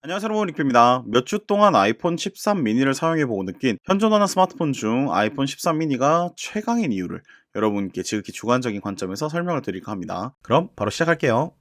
안녕하세요, 여러분. 리큐입니다. 몇 주 동안 아이폰 13 미니를 사용해보고 느낀 현존하는 스마트폰 중 아이폰 13 미니가 최강인 이유를 여러분께 지극히 주관적인 관점에서 설명을 드릴까 합니다. 그럼 바로 시작할게요.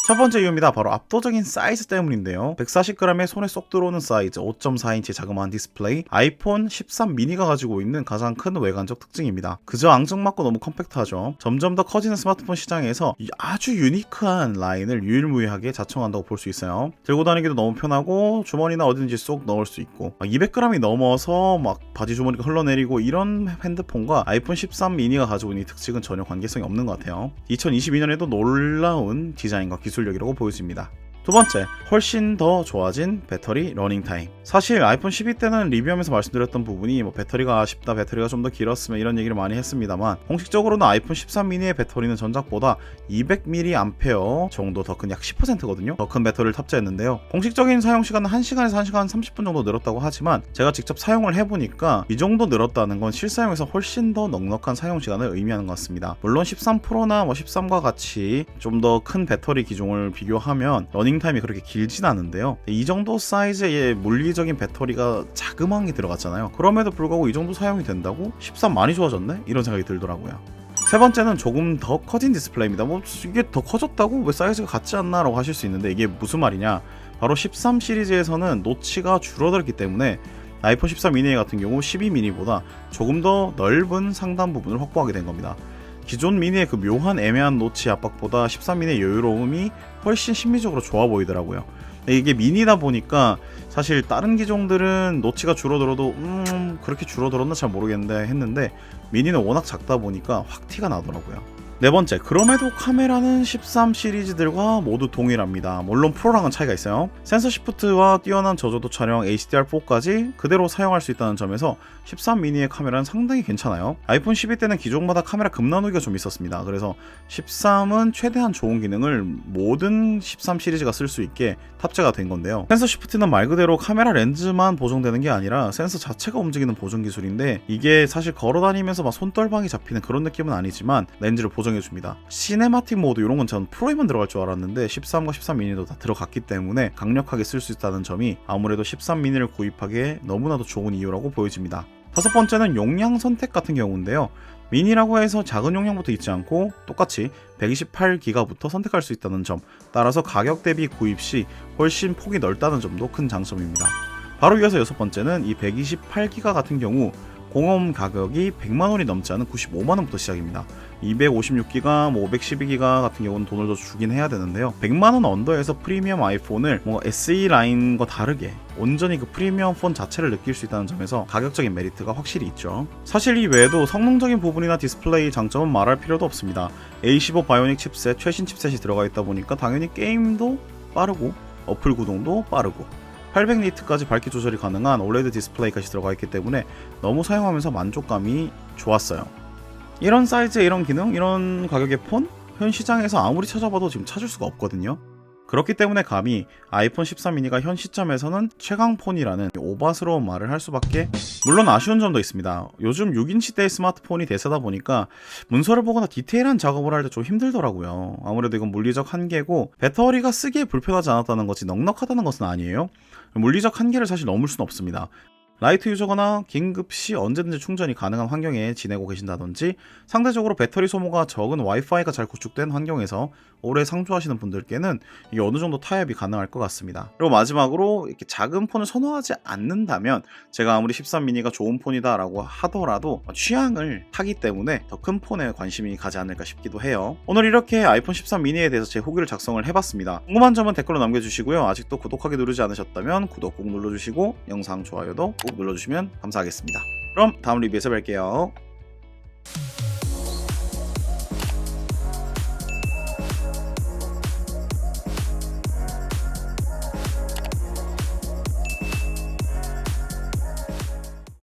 첫 번째 이유입니다. 바로 압도적인 사이즈 때문인데요. 140g에 손에 쏙 들어오는 사이즈, 5.4인치 자그마한 디스플레이, 아이폰 13 미니가 가지고 있는 가장 큰 외관적 특징입니다. 그저 앙증맞고 너무 컴팩트하죠. 점점 더 커지는 스마트폰 시장에서 아주 유니크한 라인을 유일무이하게 자청한다고 볼 수 있어요. 들고 다니기도 너무 편하고 주머니나 어디든지 쏙 넣을 수 있고 200g이 넘어서 막 바지 주머니가 흘러내리고 이런 핸드폰과 아이폰 13 미니가 가지고 있는 이 특징은 전혀 관계성이 없는 것 같아요. 2022년에도 놀라운 디자인과 기술력이라고 보여집니다. 두 번째, 훨씬 더 좋아진 배터리 러닝타임. 사실 아이폰 12 때는 리뷰하면서 말씀드렸던 부분이 배터리가 아쉽다, 배터리가 좀 더 길었으면 이런 얘기를 많이 했습니다만, 공식적으로는 아이폰 13 미니의 배터리는 전작보다 200mAh 정도 더 큰 약 10%거든요. 더 큰 배터리를 탑재했는데요. 공식적인 사용시간은 1시간에서 1시간 30분 정도 늘었다고 하지만 제가 직접 사용을 해보니까 이 정도 늘었다는 건 실사용에서 훨씬 더 넉넉한 사용시간을 의미하는 것 같습니다. 물론 13 프로나 13과 같이 좀 더 큰 배터리 기종을 비교하면 러닝타임이 그렇게 길진 않은데요. 이 정도 사이즈의 물리적인 배터리가 자그마하게 들어갔잖아요. 그럼에도 불구하고 이 정도 사용이 된다고? 13 많이 좋아졌네? 이런 생각이 들더라고요. 세 번째는 조금 더 커진 디스플레이입니다. 이게 더 커졌다고? 왜 사이즈가 같지 않나? 라고 하실 수 있는데 이게 무슨 말이냐? 바로 13 시리즈에서는 노치가 줄어들기 때문에 아이폰 13 미니 같은 경우 12 미니보다 조금 더 넓은 상단 부분을 확보하게 된 겁니다. 기존 미니의 그 묘한 애매한 노치 압박보다 13 미니의 여유로움이 훨씬 심미적으로 좋아 보이더라고요. 이게 미니다 보니까 사실 다른 기종들은 노치가 줄어들어도 그렇게 줄어들었나 잘 모르겠는데 했는데 미니는 워낙 작다 보니까 확 티가 나더라고요. 네 번째, 그럼에도 카메라는 13 시리즈들과 모두 동일합니다. 물론 프로랑은 차이가 있어요. 센서 시프트와 뛰어난 저조도 촬영 HDR4까지 그대로 사용할 수 있다는 점에서 13 미니의 카메라는 상당히 괜찮아요. 아이폰 12 때는 기종마다 카메라 급나누기가 좀 있었습니다. 그래서 13은 최대한 좋은 기능을 모든 13 시리즈가 쓸 수 있게 탑재가 된 건데요. 센서 시프트는 말 그대로 카메라 렌즈만 보정되는 게 아니라 센서 자체가 움직이는 보정 기술인데, 이게 사실 걸어다니면서 막 손떨방이 잡히는 그런 느낌은 아니지만 렌즈를 보정해줍니다. 시네마틱 모드 이런 건 전 프로에만 들어갈 줄 알았는데 13과 13 미니도 다 들어갔기 때문에 강력하게 쓸 수 있다는 점이 아무래도 13 미니를 구입하기에 너무나도 좋은 이유라고 보여집니다. 다섯 번째는 용량 선택 같은 경우인데요. 미니라고 해서 작은 용량부터 있지 않고 똑같이 128기가부터 선택할 수 있다는 점, 따라서 가격 대비 구입 시 훨씬 폭이 넓다는 점도 큰 장점입니다. 바로 이어서 여섯 번째는 이 128기가 같은 경우 공홈 가격이 100만원이 넘지 않은 95만원부터 시작입니다. 256기가, 512기가 같은 경우는 돈을 더 주긴 해야 되는데요. 100만원 언더에서 프리미엄 아이폰을 SE 라인과 다르게 온전히 그 프리미엄 폰 자체를 느낄 수 있다는 점에서 가격적인 메리트가 확실히 있죠. 사실 이 외에도 성능적인 부분이나 디스플레이 장점은 말할 필요도 없습니다. A15 바이오닉 칩셋, 최신 칩셋이 들어가 있다 보니까 당연히 게임도 빠르고 어플 구동도 빠르고 800니트까지 밝기 조절이 가능한 OLED 디스플레이까지 들어가 있기 때문에 너무 사용하면서 만족감이 좋았어요. 이런 사이즈의 이런 기능, 이런 가격의 폰? 현 시장에서 아무리 찾아봐도 지금 찾을 수가 없거든요. 그렇기 때문에 감히 아이폰 13 미니가 현 시점에서는 최강폰이라는 오바스러운 말을 할 수밖에. 물론 아쉬운 점도 있습니다. 요즘 6인치대의 스마트폰이 대세다 보니까 문서를 보거나 디테일한 작업을 할 때 좀 힘들더라고요. 아무래도 이건 물리적 한계고 배터리가 쓰기에 불편하지 않았다는 것이 넉넉하다는 것은 아니에요. 물리적 한계를 사실 넘을 수는 없습니다. 라이트 유저거나 긴급시 언제든지 충전이 가능한 환경에 지내고 계신다든지 상대적으로 배터리 소모가 적은 와이파이가 잘 구축된 환경에서 오래 상주하시는 분들께는 이게 어느 정도 타협이 가능할 것 같습니다. 그리고 마지막으로 이렇게 작은 폰을 선호하지 않는다면, 제가 아무리 13 미니가 좋은 폰이다 라고 하더라도 취향을 타기 때문에 더 큰 폰에 관심이 가지 않을까 싶기도 해요. 오늘 이렇게 아이폰 13 미니에 대해서 제 후기를 작성을 해봤습니다. 궁금한 점은 댓글로 남겨주시고요. 아직도 구독하기 누르지 않으셨다면 구독 꼭 눌러주시고 영상 좋아요도 꼭 눌러주시면 감사하겠습니다. 그럼 다음 리뷰에서 뵐게요.